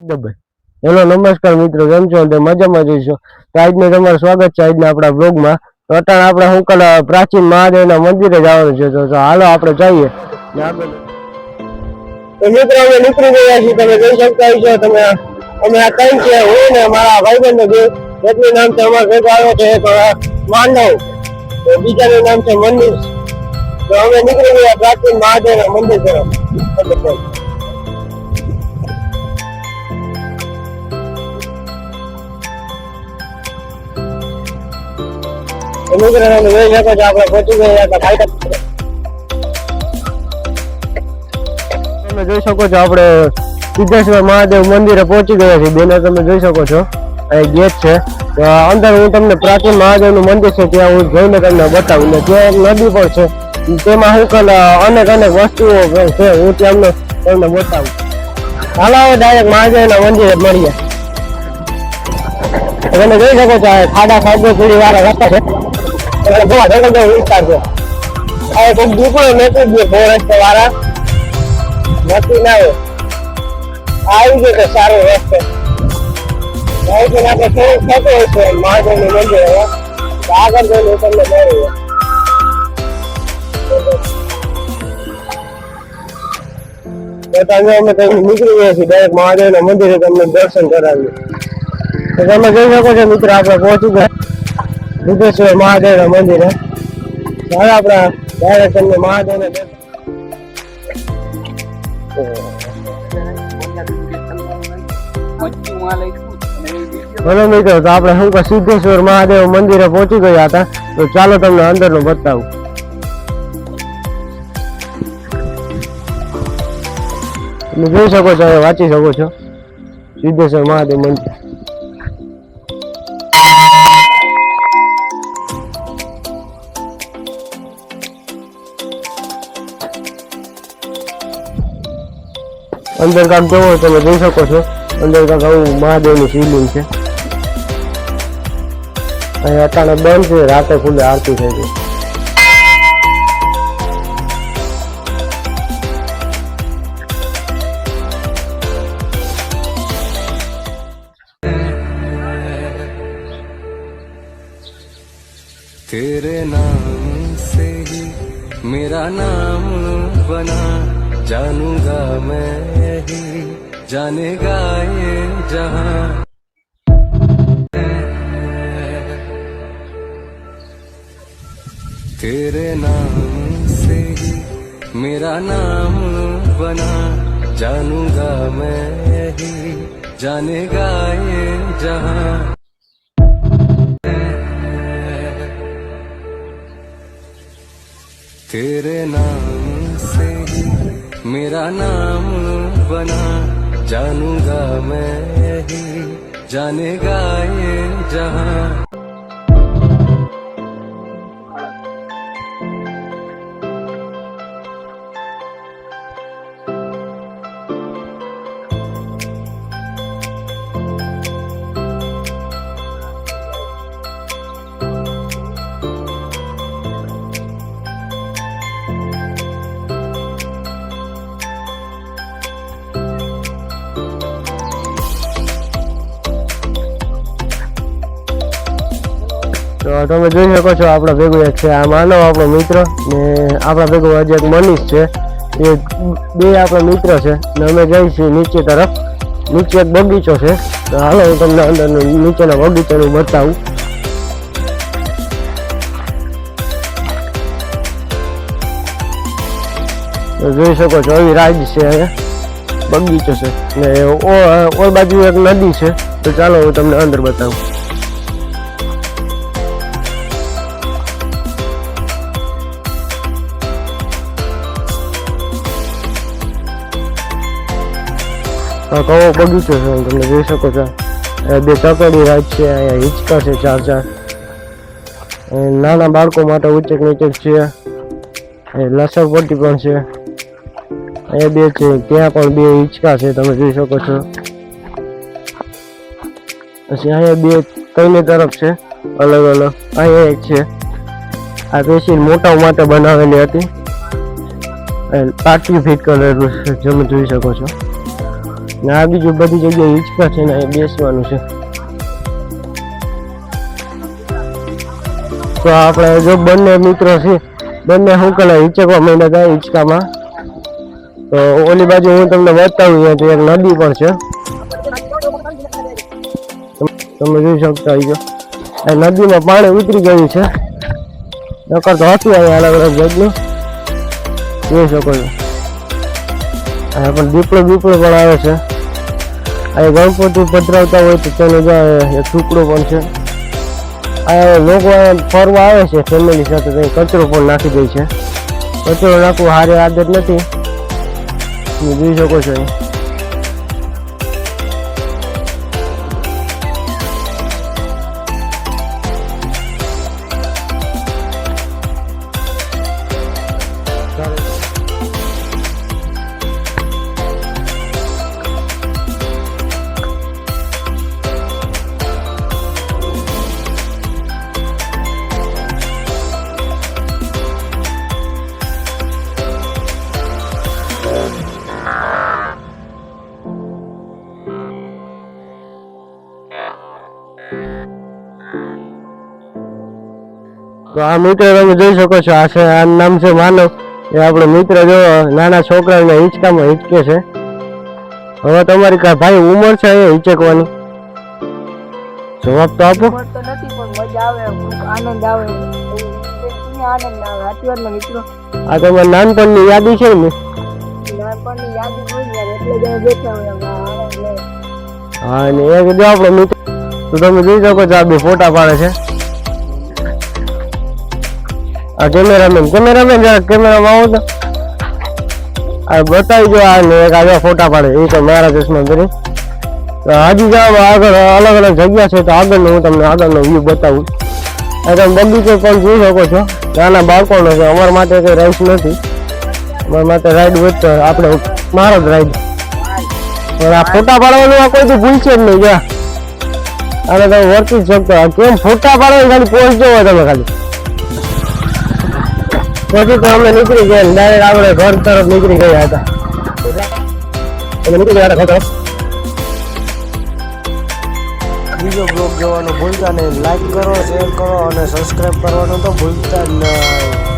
Hello નમસ્કાર મિત્રો, કેમ છો? મજામાં જઈશું. તો આજને તમારું સ્વાગત છે આજના આપણા બ્લોગમાં. તો અત્યારે આપણે હું કલ પ્રાચીન મહાદેવના મંદિરે જવાનું છે, તો હાલો આપણે જઈએ. તો મિત્રો અમે નીકળી ગયા છીએ, તમે જોઈ શકતા છો. તમે અમે આ કઈ છે હું ને મારા ભાઈબંધો બે એટલું નામ છે અમારા ભેગો આવ્યો છે એક માંડવ, તો બીજાનું નામ છે મનીષ. તો અમે નીકળી ગયા પ્રાચીન મહાદેવના મંદિર તરફ. આપણે પહોંચી ગયા હતા. તમે જોઈ શકો છો આપણે સિદ્ધેશ્વર મહાદેવ મંદિરે પહોંચી ગયા છીએ. બેને તમે જોઈ શકો છો અહીં ગેટ છે. તો અંદર હું તમને પ્રાચીન મહાદેવનું મંદિર છે ત્યાં હું જોઈને તમને બતાવું. ને ત્યાં નદી પણ છે, તેમાં હું અનેક વસ્તુઓ છે, હું ત્યાં તમને બતાવું. હાલો હવે ડાયરેક્ટ મહાદેવના મંદિરે મળીએ. તમે જોઈ શકો છો ખાડા ખાડો પીડી વાળા રસ્તા છે. વિસ્તાર છે આ કોઈ દુકાન નથી રસ્તે વાળા નથી ના આવી ગયો સારો રસ્તો આપણે થોડુંક થતું હોય છે મહાદેવનું મંદિર. આગળ જઈને તમને મળ્યું. અમે નીકળી ગયા છીએ ડાયરેક્ટ મહાદેવના મંદિરે તમને દર્શન કરાવ્યું. તો તમે જોઈ શકો છો મિત્રો આપણે પહોંચી ગયા સિદ્ધેશ્વર મહાદેવના મંદિરે. હવે આપણા ડાયરેક્ટ તમને મહાદેવને મિત્રો તો આપણે શું સિદ્ધેશ્વર મહાદેવ મંદિરે પહોંચી ગયા હતા. તો ચાલો તમને અંદરનું બતાવું. તમે જોઈ શકો છો, વાંચી શકો છો સિદ્ધેશ્વર મહાદેવ મંદિર. અંદર કાંક જોવો તમે જોઈ શકો છો. અંદર કાંક આવું મહાદેવનું શિવલિંગ છે. અહીં અટાણે બંધ છે, રાતે ખુલ્લે આરતી થઈ ગઈ. तेरे नाम से ही मेरा नाम बना, जानूंगा मैं ही जानेगा ये जहां. तेरे नाम से ही मेरा नाम बना, जानूंगा मैं ही जानेगा ये जहां. तेरे नाम से ही मेरा नाम बना, जानूंगा मैं ही जानेगा ये जहां. તો તમે જોઈ શકો છો આપણા ભેગો એક છે આ માનવ આપણો મિત્ર, ને આપણા ભેગો હજી એક મનીષ છે. એ બે આપણા મિત્ર છે ને અમે જઈએ છીએ નીચે તરફ. નીચે એક બગીચો છે, તો હાલો હું તમને અંદર નીચેના બગીચાનું બતાવું. તો જોઈ શકો છો આવી રાજ છે, અહીંયા બગીચો છે ને ઓર બાજુ એક નદી છે. તો ચાલો હું તમને અંદર બતાવું. કવો બગીચો છે, તમે જોઈ શકો છો. બે ચકડી રાજ છે, અહીંયા હિંચકા છે 4-4. નાના બાળકો માટે ઉચેક નીચેક છે. લસણપટ્ટી પણ છે, અહીંયા બે છે. ત્યાં પણ બે હિંચકા છે, તમે જોઈ શકો છો. પછી અહીંયા બે કઈની તરફ છે અલગ અલગ. અહીંયા એક છે, આ પેશી મોટા માટે બનાવેલી હતી. પાટિયું ફિટ કરેલું છે, તમે જોઈ શકો છો. ને આ બીજું બધી જગ્યાએ હિંચકા છે ને એ બેસવાનું છે. તો આપણે જો બંને મિત્રો છે બંને શું કરે હિંચકવા માંડ્યા હતા હિંચકામાં. તો ઓલી બાજુ હું તમને બતાવું એક નદી પણ છે તમે જોઈ શકતા હોય. આ નદીમાં પાણી ઉતરી ગયું છે નકર તો હતું અહીંયા અલગ અલગ જાતનું જોઈ શકો છો. આ પણ દીપડો પણ આવે છે. આ ગણપતિ પધરાવતા હોય તો તેનો જો એક ટુકડો પણ છે. આ લોકો ફરવા આવે છે ફેમિલી સાથે કંઈ કચરો પણ નાખી દે છે. કચરો નાખવું સારી આદત નથી તમે જોઈ શકો છો. તો આ મિત્ર તમે જોઈ શકો છો આ નામ છે માનવ. એ આપણો મિત્ર જો નાના છોકરાને હિંચકામાં હિંચકે છે. હવે તમારી કા ભાઈ ઉંમર છે એ હિંચકવાની? જવાબ તો આપો. આ તમારા નાનપણની યાદી છે ને? હા ને એક જો આપણો મિત્ર તો તમે જોઈ શકો છો આ બે ફોટા પાડે છે. આ કેમેરામેન જરા કેમેરામાં આવો તો આ બતાવી દો. આ ને એક આગળ ફોટા પાડે એ તો મારા ચશ્મા કરી. તો હજી જવામાં આગળ અલગ અલગ જગ્યા છે તો આગળનો હું તમને આગળનો વ્યૂ બતાવું. આ તમે બગીચો પણ જોઈ શકો છો. નાના બાળકોનો છે. અમારા માટે કંઈ રાઈડ નથી. અમારા માટે રાઈડ હોય તો આપણે મારો જ રાઈડ. પણ આ ફોટા પાડવાનું આ કોઈ ભૂલશે જ નહીં. જા આને તમે વર્તી જ શકતો. કેમ ફોટા પાડવાની ખાલી પોસ્ટ જોવો તમે ખાલી. પછી તો અમે નીકળી ગયા ડાયરેક્ટ આપણે ઘર તરફ નીકળી ગયા હતા. બીજો બ્લોગ જોવાનું ભૂલતા નહીં. લાઈક કરો, શેર કરો અને સબસ્ક્રાઈબ કરવાનું તો ભૂલતા જ નહીં.